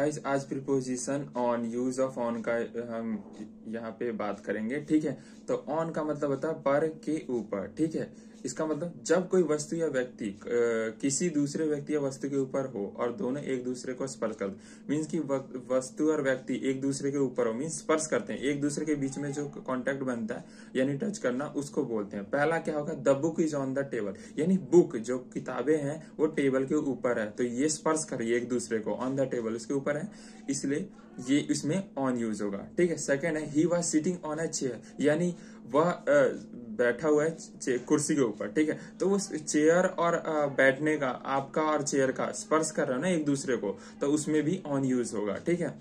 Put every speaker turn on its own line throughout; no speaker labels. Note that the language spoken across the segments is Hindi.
गाइस आज preposition on, use of on का हम यहाँ पे बात करेंगे। ठीक है, तो ऑन का मतलब होता है पर के ऊपर। ठीक है, इसका मतलब जब कोई वस्तु या व्यक्ति किसी दूसरे व्यक्ति या वस्तु के ऊपर हो और दोनों एक दूसरे को स्पर्श कर, मीन्स कि वस्तु और व्यक्ति एक दूसरे के ऊपर हो, मीन्स स्पर्श करते हैं, एक दूसरे के बीच में जो कांटेक्ट बनता है यानी टच करना, उसको बोलते हैं। पहला क्या होगा, the book is on the table, यानी बुक जो किताबें हैं वो टेबल के ऊपर है, तो ये स्पर्श कर रही है एक दूसरे को, ऑन द टेबल उसके ऊपर है, इसलिए ये इसमें ऑन यूज होगा। ठीक है, सेकंड है he was sitting on a chair, यानी वह बैठा हुआ है कुर्सी के ऊपर। ठीक है, तो वो चेयर और बैठने का, आपका और चेयर का स्पर्श कर रहा है ना एक दूसरे को, तो उसमें भी ऑन यूज होगा। ठीक है,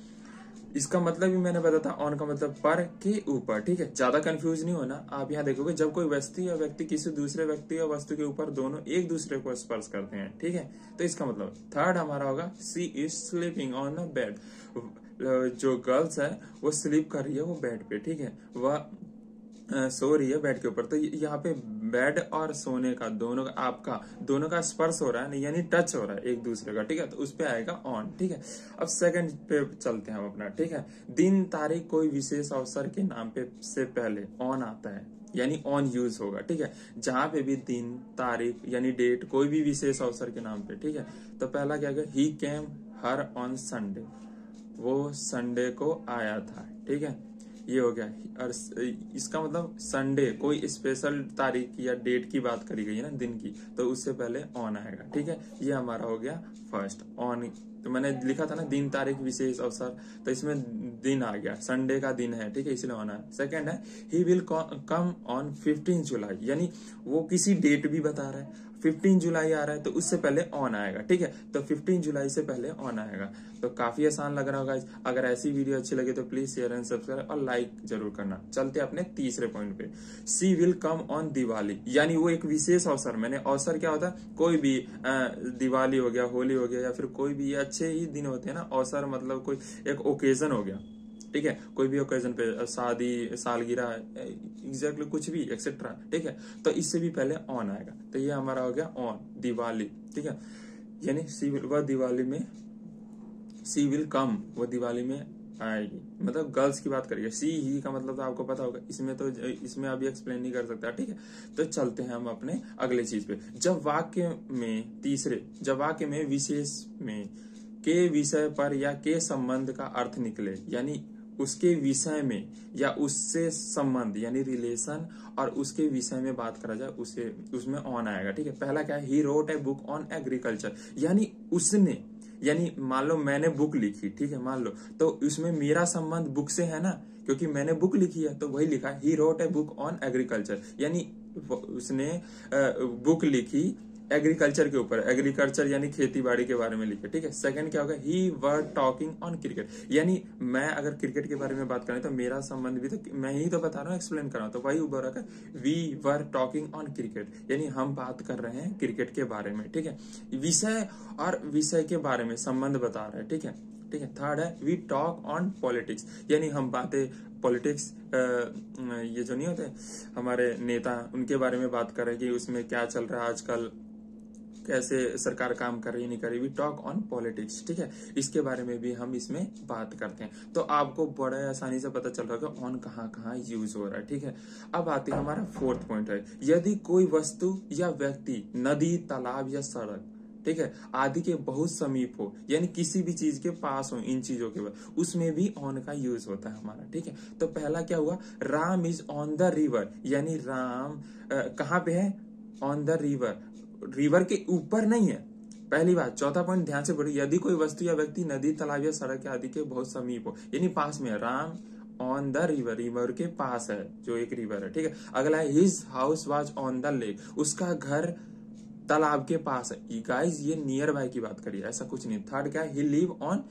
इसका मतलब भी मैंने बताया था, ऑन का मतलब पर के ऊपर। ठीक है, ज्यादा कंफ्यूज नहीं होना। आप यहाँ देखोगे जब कोई वस्तु या व्यक्ति किसी दूसरे व्यक्ति या वस्तु के ऊपर दोनों एक दूसरे को स्पर्श करते हैं। ठीक है, तो इसका मतलब थर्ड हमारा होगा she is sleeping on a bed, जो गर्ल्स है वो स्लीप कर रही है वो बेड पे। ठीक है, वह सो रही है बेड के ऊपर, तो यहाँ पे बेड और सोने का दोनों का, आपका दोनों का स्पर्श हो रहा है, यानी टच हो रहा है एक दूसरे का। ठीक है, तो उस पे आएगा ऑन। ठीक है, अब सेकंड पे चलते हैं हम अपना। ठीक है, दिन तारीख कोई विशेष अवसर के नाम पे से पहले ऑन आता है, यानी ऑन यूज होगा। ठीक है, जहां पे भी दिन तारीख यानी डेट कोई भी विशेष अवसर के नाम पे। ठीक है, तो पहला क्या है, ही केम हर ऑन संडे, वो संडे को आया था। ठीक है, ये हो गया। और इसका मतलब संडे कोई स्पेशल तारीख या डेट की बात करी गई है ना, दिन की, तो उससे पहले ऑन आएगा। ठीक है, ये हमारा हो गया फर्स्ट ऑन। तो मैंने लिखा था ना दिन तारीख विशेष अवसर, तो इसमें दिन आ गया, संडे का दिन है। ठीक है, इसलिए ऑन है। सेकंड है ही विल कम ऑन 15 जुलाई, यानी वो किसी डेट भी बता रहा है, 15 जुलाई आ रहा है तो उससे पहले ऑन आएगा। ठीक है, तो 15 जुलाई से पहले ऑन आएगा। तो काफी आसान लग रहा होगा। अगर ऐसी वीडियो अच्छी लगे तो प्लीज शेयर एंड सब्सक्राइब और लाइक जरूर करना। चलते अपने तीसरे पॉइंट पे, सी विल कम ऑन दिवाली, यानी वो एक विशेष अवसर, मैंने अवसर क्या होता है, कोई भी दिवाली हो गया, होली हो गया, या फिर कोई भी अच्छे ही दिन होते हैं ना, अवसर मतलब कोई एक ओकेजन हो गया। ठीक है, कोई भी ओकेजन पे, शादी, सालगिरह, एग्जैक्टली कुछ भी एक्सेट्रा। ठीक है, तो इससे भी पहले ऑन आएगा, तो ये हमारा हो गया ऑन, दिवाली। ठीक है, यानी सी विल, वह दिवाली में, सी विल कम, वो दिवाली में आएगी, मतलब गर्ल्स की बात करिए। सी ही का मतलब तो आपको पता होगा, इसमें तो इसमें अभी एक्सप्लेन नहीं कर सकता। ठीक है, तो चलते हैं हम अपने अगले चीज पे। जब वाक्य में तीसरे, जब वाक्य में विशेष में के विषय पर या के संबंध का अर्थ निकले, यानी उसके विषय में या उससे संबंध यानी रिलेशन और उसके विषय में बात करा जाए, उसे उसमें ऑन आएगा। ठीक है, पहला क्या है, he wrote a book on agriculture, यानी उसने, यानी मान लो मैंने बुक लिखी, ठीक है, मान लो, तो उसमें मेरा संबंध बुक से है ना, क्योंकि मैंने बुक लिखी है, तो वही लिखा है he wrote a book on agriculture, यानी उसने बुक लिखी एग्रीकल्चर के ऊपर, एग्रीकल्चर यानी खेती बाड़ी के बारे में लिखे। ठीक है, सेकंड क्या होगा, ही वर टॉकिंग ऑन क्रिकेट, यानी मैं अगर क्रिकेट के बारे में बात करें तो मेरा संबंध भी तो मैं ही तो बता रहा हूँ, एक्सप्लेन कर रहा हूँ, तो वही उभर रखा, we were talking on cricket, यानी हम बात कर रहे हैं क्रिकेट के बारे में। ठीक है, विषय और विषय के बारे में संबंध बता रहे हैं। ठीक है, ठीक है, थर्ड है वी टॉक ऑन पॉलिटिक्स, यानी हम बातें पॉलिटिक्स, ये जो नहीं होते हमारे नेता, उनके बारे में बात कर रहे हैं कि उसमें क्या चल रहा है आजकल, कैसे सरकार काम कर रही नहीं कर रही, वी टॉक ऑन पॉलिटिक्स। ठीक है, इसके बारे में भी हम इसमें बात करते हैं, तो आपको बड़ा आसानी से पता चल रहा है कि ऑन कहाँ कहाँ यूज हो रहा है। ठीक है, अब आते हैं हमारा फोर्थ पॉइंट है, यदि कोई वस्तु या व्यक्ति नदी, तालाब या सड़क, ठीक है, आदि के बहुत समीप हो, यानी किसी भी चीज के पास हो, इन चीजों के बाद, उसमें भी ऑन का यूज होता है हमारा। ठीक है, तो पहला क्या हुआ, Ram is on the river, यानी राम कहाँ पे है, ऑन द रिवर, रिवर के ऊपर नहीं है, पहली बात। चौथा पॉइंट ध्यान से पढ़िए, यदि कोई वस्तु या व्यक्ति नदी, तालाब या सड़क आदि के बहुत समीप हो, यानी पास में है, Ram on the river, river के पास है, जो एक रिवर है। ठीक है, अगला है his house was on the lake, उसका घर तालाब के पास है। गाइस ये नियर बाय की बात करिए, ऐसा कुछ नहीं। थर्ड क्या है, he live on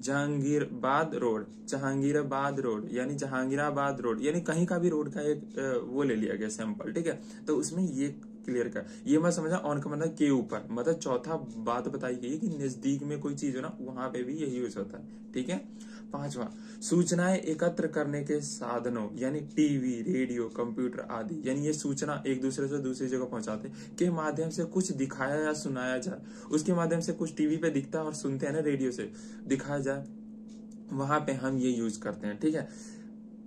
Jahangirabad road, Jahangirabad road यानी जहांगीराबाद रोड, यानी कहीं का भी रोड का एक वो ले लिया गया सैंपल। ठीक है, तो उसमें ये क्लियर कर, ये मत समझना ऑन का मतलब के ऊपर, मतलब चौथा बात बताई गई कि नजदीक में कोई चीज हो ना, वहां पे भी यही यूज होता है। ठीक है, 5वां, सूचनाएं एकत्र करने के साधनों यानी टीवी, रेडियो, कंप्यूटर आदि, यानी ये सूचना एक दूसरे से दूसरी जगह पहुंचाते के माध्यम से कुछ दिखाया या सुनाया जाए, उसके माध्यम से कुछ टीवी पे दिखता है और सुनते हैं ना, रेडियो से दिखाया जाए, वहां पे हम ये यूज करते हैं। ठीक है,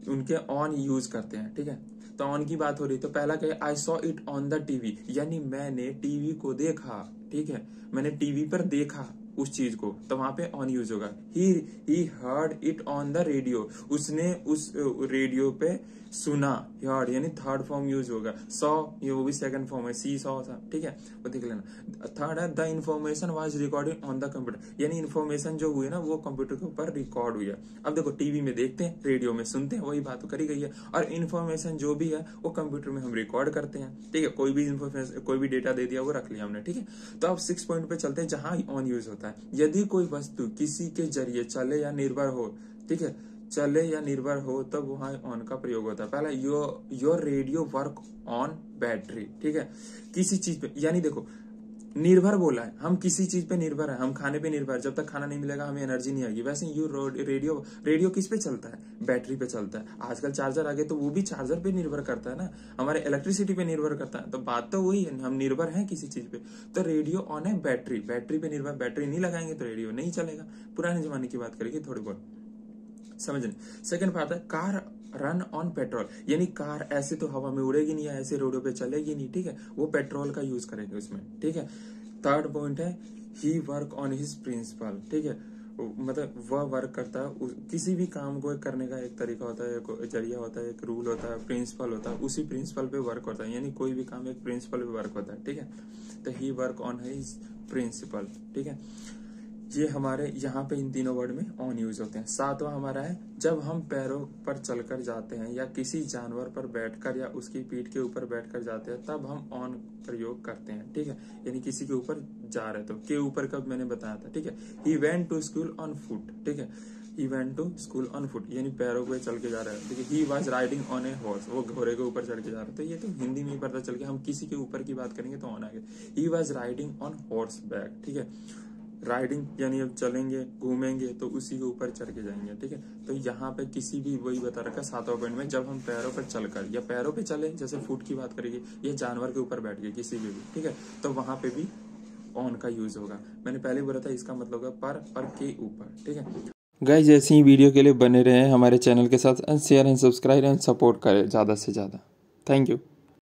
उनके ऑन यूज करते हैं। ठीक है, तो ऑन की बात हो रही, तो पहला क्या है, I saw it on the TV, यानी मैंने टीवी को देखा। ठीक है, मैंने टीवी पर देखा उस चीज को, तो वहां पे ऑन यूज होगा। He heard it on the radio, उसने उस रेडियो पे सुना, हर्ड यानी थर्ड फॉर्म यूज होगा। सॉ ये वो भी सेकंड फॉर्म है, सी सॉ। ठीक है, वो देख लेना। थर्ड है the information was recorded on the computer, यानी इन्फॉर्मेशन जो हुई है ना वो कंप्यूटर के ऊपर रिकॉर्ड हुई है। अब देखो, टीवी में देखते हैं, रेडियो में सुनते हैं, वही बात तो करी गई है, और इन्फॉर्मेशन जो भी है वो कंप्यूटर में हम रिकॉर्ड करते हैं। ठीक है, कोई भी इन्फॉर्मेशन, कोई भी डेटा दे दिया वो रख लिया हमने। ठीक है, तो अब 6 पॉइंट पे चलते हैं जहां ऑन यूज होता है। यदि कोई वस्तु किसी के जरिए चले या निर्भर हो, ठीक है, चले या निर्भर हो, तब वहां ऑन का प्रयोग होता है। पहला, your radio work on battery. ठीक है, किसी चीज पे, यानी देखो निर्भर बोला है, हम किसी चीज पे निर्भर है, हम खाने पे निर्भर, जब तक खाना नहीं मिलेगा हमें एनर्जी नहीं आएगी। वैसे रेडियो किस पे चलता है, बैटरी पे चलता है। आजकल चार्जर आ गए तो वो भी चार्जर पे निर्भर करता है ना, हमारे इलेक्ट्रिसिटी पे निर्भर करता है। तो बात तो वही है, हम निर्भर हैं किसी चीज पे। तो रेडियो ऑन है बैटरी पे निर्भर, बैटरी नहीं लगाएंगे तो रेडियो नहीं चलेगा। पुराने जमाने की बात करेंगे थोड़ी बहुत, समझने। सेकंड बात है, कार रन ऑन पेट्रोल, यानी कार ऐसे तो हवा में उड़ेगी नहीं, ऐसे रोडों पे चलेगी नहीं। ठीक है, वो पेट्रोल का यूज करेंगे उसमें। ठीक है, थर्ड पॉइंट है, ही वर्क ऑन हिज प्रिंसिपल। ठीक है, मतलब वह वर्क करता है, किसी भी काम को करने का एक तरीका होता है, एक जरिया होता है, एक रूल होता है, प्रिंसिपल होता है, उसी प्रिंसिपल पे वर्क होता है, यानी कोई भी काम एक प्रिंसिपल पे वर्क होता है। ठीक है, तो ही वर्क ऑन हिज प्रिंसिपल। ठीक है, ये हमारे यहाँ पे इन तीनों वर्ड में ऑन यूज होते हैं। सातवां हमारा है, जब हम पैरों पर चलकर जाते हैं या किसी जानवर पर बैठकर या उसकी पीठ के ऊपर बैठकर जाते हैं, तब हम ऑन प्रयोग करते हैं। ठीक है, यानी किसी के ऊपर जा रहे तो, के ऊपर कब मैंने बताया था। ठीक है, he went to school on foot. ठीक है, he went to school on foot, यानी पैरों पे चल के जा रहा है। ठीक है, he was riding on a horse, वो घोड़े के ऊपर चढ़ के जा रहा है। तो ये तो हिंदी में ही पता चल गया, हम किसी के ऊपर की बात करेंगे तो ऑन आएगा। He was riding on horse back. ठीक है, राइडिंग यानी अब चलेंगे, घूमेंगे तो उसी के ऊपर चढ़ के जाएंगे। ठीक है, तो यहाँ पे किसी भी, वही बता रखा 7वां पॉइंट में, जब हम पैरों पर चलकर या पैरों पे चले, जैसे फुट की बात करेंगे, या जानवर के ऊपर बैठ गए किसी भी। ठीक है, तो वहां पे भी ऑन का यूज होगा। मैंने पहले बोला था इसका मतलब है पर के ऊपर। ठीक है गाइस, ऐसी ही वीडियो के लिए बने रहे हमारे चैनल के साथ, share and subscribe and support करें ज़्यादा से ज़्यादा। Thank you.